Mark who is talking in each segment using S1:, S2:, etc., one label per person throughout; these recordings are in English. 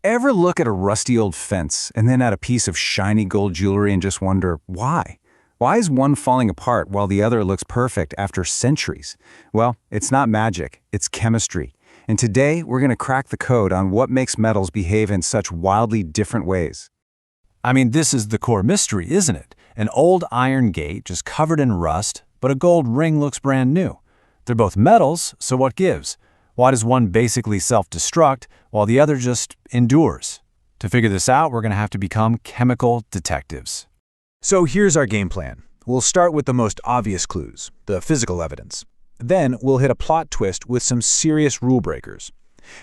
S1: Ever look at a rusty old fence and then at a piece of shiny gold jewelry and just wonder why? Why is one falling apart while the other looks perfect after centuries? Well, it's not magic, it's chemistry. And today, we're going to crack the code on what makes metals behave in such wildly different ways.
S2: I mean, this is the core mystery, isn't it? An old iron gate just covered in rust, but a gold ring looks brand new. They're both metals, so what gives? Why does one basically self-destruct while the other just endures? To figure this out, we're going to have to become chemical detectives.
S3: So here's our game plan. We'll start with the most obvious clues, the physical evidence. Then we'll hit a plot twist with some serious rule breakers.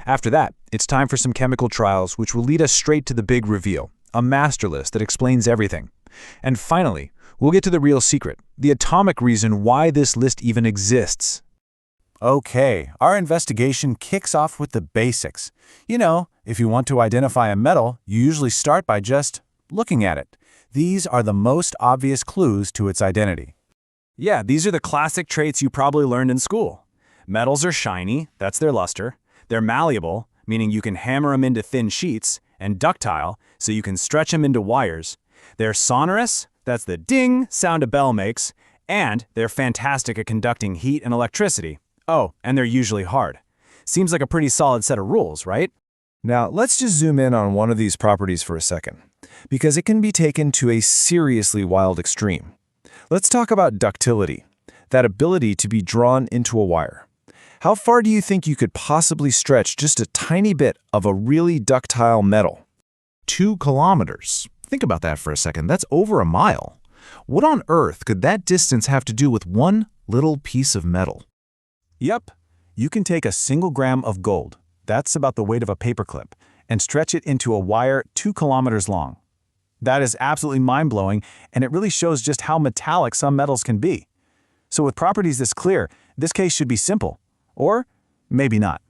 S3: After that, it's time for some chemical trials which will lead us straight to the big reveal, a master list that explains everything. And finally, we'll get to the real secret, the atomic reason why this list even exists.
S2: Okay, our investigation kicks off with the basics. You know, if you want to identify a metal, you usually start by just looking at it. These are the most obvious clues to its identity.
S4: Yeah, these are the classic traits you probably learned in school. Metals are shiny, that's their luster. They're malleable, meaning you can hammer them into thin sheets, and ductile, so you can stretch them into wires. They're sonorous, that's the ding sound a bell makes, and they're fantastic at conducting heat and electricity. Oh, and they're usually hard. Seems like a pretty solid set of rules, right?
S3: Now, let's just zoom in on one of these properties for a second, because it can be taken to a seriously wild extreme. Let's talk about ductility, that ability to be drawn into a wire. How far do you think you could possibly stretch just a tiny bit of a really ductile metal? 2 kilometers. Think about that for a second. That's over a mile. What on earth could that distance have to do with one little piece of metal?
S4: Yep, you can take a single gram of gold, that's about the weight of a paperclip, and stretch it into a wire 2 kilometers long. That is absolutely mind-blowing, and it really shows just how metallic some metals can be. So with properties this clear, this case should be simple. Or maybe not.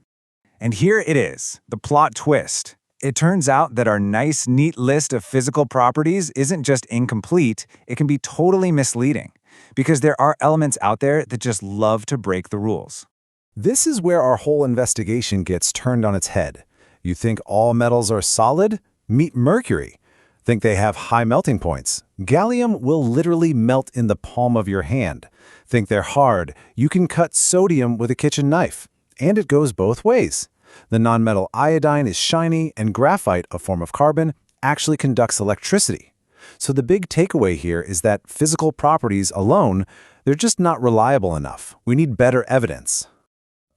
S1: And here it is, the plot twist. It turns out that our nice, neat list of physical properties isn't just incomplete, it can be totally misleading. Because there are elements out there that just love to break the rules.
S3: This is where our whole investigation gets turned on its head. You think all metals are solid? Meet mercury. Think they have high melting points? Gallium will literally melt in the palm of your hand. Think they're hard? You can cut sodium with a kitchen knife. And it goes both ways. The nonmetal iodine is shiny, and graphite, a form of carbon, actually conducts electricity. So the big takeaway here is that physical properties alone, they're just not reliable enough. We need better evidence.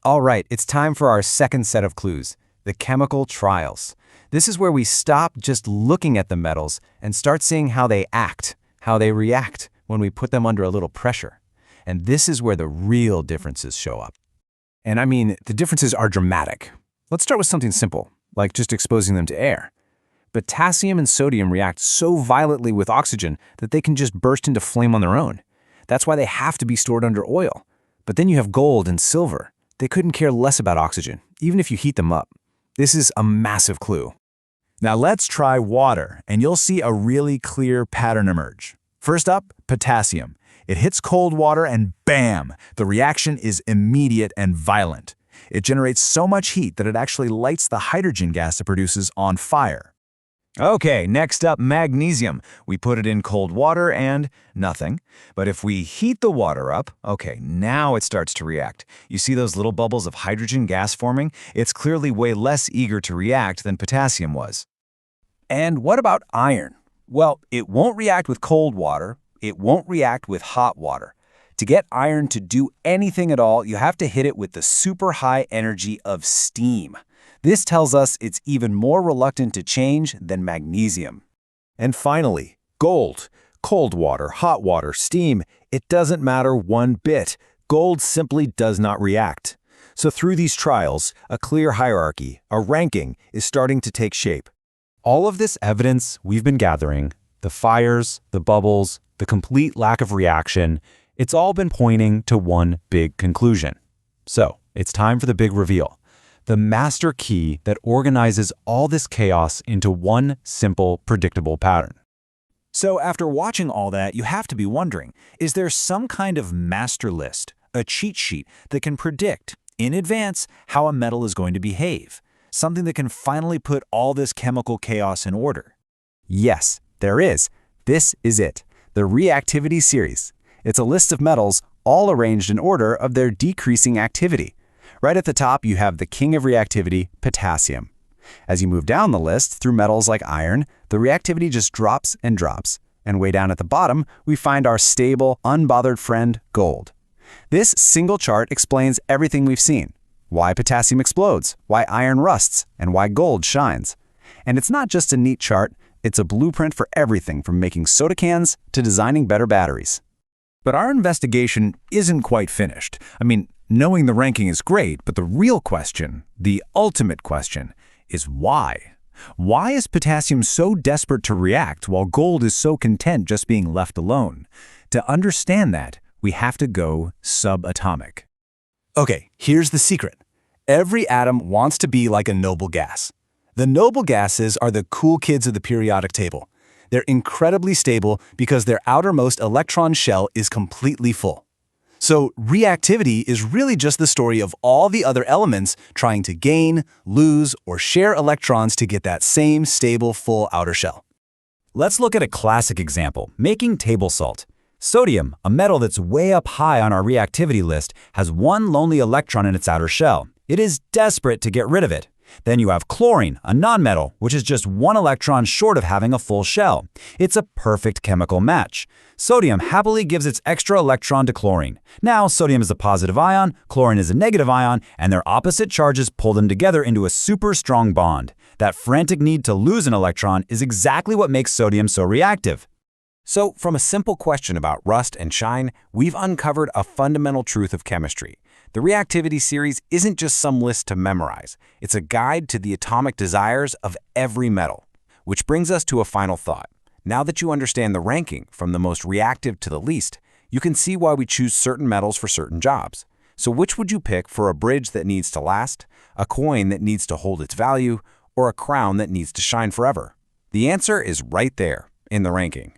S1: All right, it's time for our second set of clues, the chemical trials. This is where we stop just looking at the metals and start seeing how they act, how they react when we put them under a little pressure. And this is where the real differences show up. And I mean, the differences are dramatic. Let's start with something simple, like just exposing them to air. Potassium and sodium react so violently with oxygen that they can just burst into flame on their own. That's why they have to be stored under oil. But then you have gold and silver. They couldn't care less about oxygen, even if you heat them up. This is a massive clue.
S4: Now let's try water, and you'll see a really clear pattern emerge. First up, potassium. It hits cold water and bam! The reaction is immediate and violent. It generates so much heat that it actually lights the hydrogen gas it produces on fire. Okay, next up, magnesium. We put it in cold water and nothing. But if we heat the water up, okay, now it starts to react. You see those little bubbles of hydrogen gas forming? It's clearly way less eager to react than potassium was.
S1: And what about iron? Well, it won't react with cold water. It won't react with hot water. To get iron to do anything at all, you have to hit it with the super high energy of steam. This tells us it's even more reluctant to change than magnesium.
S3: And finally, gold. Cold water, hot water, steam, it doesn't matter one bit. Gold simply does not react. So through these trials, a clear hierarchy, a ranking, is starting to take shape.
S2: All of this evidence we've been gathering, the fires, the bubbles, the complete lack of reaction, it's all been pointing to one big conclusion. So, it's time for the big reveal. The master key that organizes all this chaos into one simple, predictable pattern.
S4: So after watching all that, you have to be wondering, is there some kind of master list, a cheat sheet that can predict, in advance, how a metal is going to behave? something that can finally put all this chemical chaos in order.
S1: Yes, there is. This is it, the reactivity series. It's a list of metals all arranged in order of their decreasing activity. Right at the top, you have the king of reactivity, potassium. As you move down the list through metals like iron, the reactivity just drops and drops. And way down at the bottom, we find our stable, unbothered friend, gold. This single chart explains everything we've seen. Why potassium explodes, why iron rusts, and why gold shines. And it's not just a neat chart, it's a blueprint for everything from making soda cans to designing better batteries.
S4: But our investigation isn't quite finished. I mean, knowing the ranking is great, but the real question, the ultimate question, is why? Why is potassium so desperate to react while gold is so content just being left alone? To understand that, we have to go subatomic.
S5: Okay, here's the secret. Every atom wants to be like a noble gas. The noble gases are the cool kids of the periodic table. They're incredibly stable because their outermost electron shell is completely full. So reactivity is really just the story of all the other elements trying to gain, lose, or share electrons to get that same stable, full outer shell.
S2: Let's look at a classic example, making table salt. Sodium, a metal that's way up high on our reactivity list, has one lonely electron in its outer shell. It is desperate to get rid of it. Then you have chlorine, a nonmetal, which is just one electron short of having a full shell. It's a perfect chemical match. Sodium happily gives its extra electron to chlorine. Now, sodium is a positive ion, chlorine is a negative ion, and their opposite charges pull them together into a super strong bond. That frantic need to lose an electron is exactly what makes sodium so reactive.
S1: So, from a simple question about rust and shine, we've uncovered a fundamental truth of chemistry. The reactivity series isn't just some list to memorize. It's a guide to the atomic desires of every metal. Which brings us to a final thought. Now that you understand the ranking from the most reactive to the least, you can see why we choose certain metals for certain jobs. So which would you pick for a bridge that needs to last, a coin that needs to hold its value, or a crown that needs to shine forever? The answer is right there in the ranking.